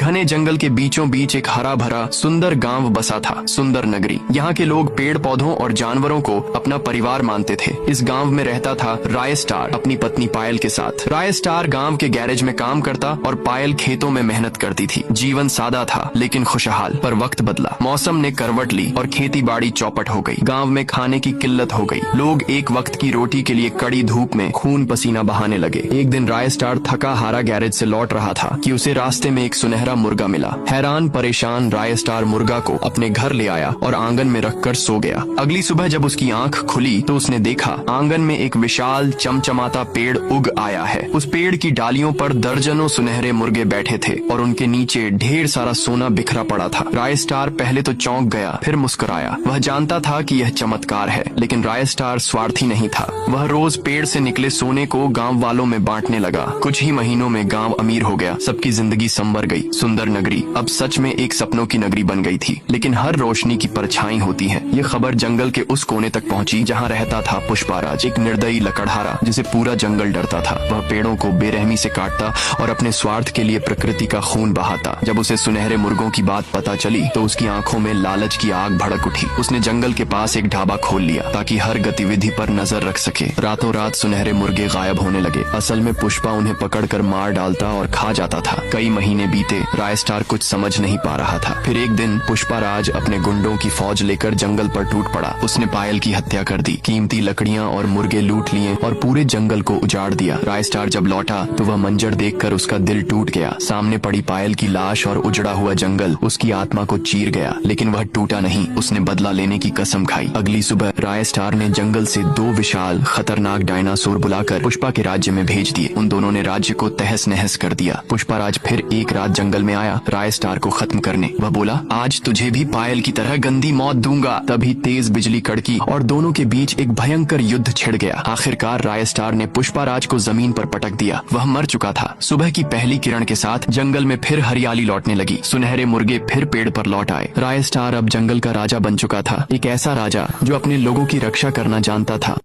घने जंगल के बीचों बीच एक हरा भरा सुंदर गांव बसा था, सुंदर नगरी। यहाँ के लोग पेड़ पौधों और जानवरों को अपना परिवार मानते थे। इस गांव में रहता था राय स्टार अपनी पत्नी पायल के साथ। राय स्टार गांव के गैरेज में काम करता और पायल खेतों में मेहनत करती थी। जीवन सादा था लेकिन खुशहाल। पर वक्त बदला, मौसम ने करवट ली और खेती बाड़ी चौपट हो गई। गांव में खाने की किल्लत हो गई। लोग एक वक्त की रोटी के लिए कड़ी धूप में खून पसीना बहाने लगे। एक दिन राय स्टार थका हारा गैरेज से लौट रहा था कि उसे रास्ते में एक सुनहरा मुर्गा मिला। हैरान परेशान राय स्टार मुर्गा को अपने घर ले आया और आंगन में रखकर सो गया। अगली सुबह जब उसकी आंख खुली तो उसने देखा आंगन में एक विशाल चमचमाता पेड़ उग आया है। उस पेड़ की डालियों पर दर्जनों सुनहरे मुर्गे बैठे थे और उनके नीचे ढेर सारा सोना बिखरा पड़ा था। राय स्टार पहले तो चौंक गया, फिर मुस्कुराया। वह जानता था कि यह चमत्कार है, लेकिन राय स्टार स्वार्थी नहीं था। वह रोज पेड़ से निकले सोने को गांव वालों में बांटने लगा। कुछ ही महीनों में गांव अमीर हो गया। सबकी जिंदगी संवर गई। सुंदर नगरी अब सच में एक सपनों की नगरी बन गई थी। लेकिन हर रोशनी की परछाई होती है। ये खबर जंगल के उस कोने तक पहुंची जहां रहता था पुष्पाराज, एक निर्दयी लकड़हारा जिसे पूरा जंगल डरता था। वह पेड़ों को बेरहमी से काटता और अपने स्वार्थ के लिए प्रकृति का खून बहाता। जब उसे सुनहरे मुर्गों की बात पता चली तो उसकी आंखों में लालच की आग भड़क उठी। उसने जंगल के पास एक ढाबा खोल लिया ताकि हर गतिविधि पर नजर रख सके। रातों रात सुनहरे मुर्गे गायब होने लगे। असल में पुष्पा उन्हें पकड़कर मार डालता और खा जाता था। कई महीने बीते, राय स्टार कुछ समझ नहीं पा रहा था। फिर एक दिन पुष्पाराज अपने गुंडों की फौज लेकर जंगल पर टूट पड़ा। उसने पायल की हत्या कर दी, कीमती लकड़ियां और मुर्गे लूट लिए और पूरे जंगल को उजाड़ दिया। राय स्टार जब लौटा तो वह मंजर देखकर उसका दिल टूट गया। सामने पड़ी पायल की लाश और उजड़ा हुआ जंगल उसकी आत्मा को चीर गया। लेकिन वह टूटा नहीं। उसने बदला लेने की कसम खाई। अगली सुबह राय स्टार ने जंगल से 2 विशाल खतरनाक डायनासोर बुलाकर पुष्पा के राज्य में भेज दिए। उन दोनों ने राज्य को तहस नहस कर दिया। पुष्पाराज फिर एक रात जंगल में आया राय स्टार को खत्म करने। वह बोला, आज तुझे भी पायल की तरह गंदी मौत दूंगा। तभी तेज बिजली कड़की और दोनों के बीच एक भयंकर युद्ध छिड़ गया। आखिरकार राय स्टार ने पुष्पाराज को जमीन पर पटक दिया। वह मर चुका था। सुबह की पहली किरण के साथ जंगल में फिर हरियाली लौटने लगी। सुनहरे मुर्गे फिर पेड़ पर लौट आए। राय स्टार अब जंगल का राजा बन चुका था, एक ऐसा राजा जो अपने लोगों की रक्षा करना जानता था।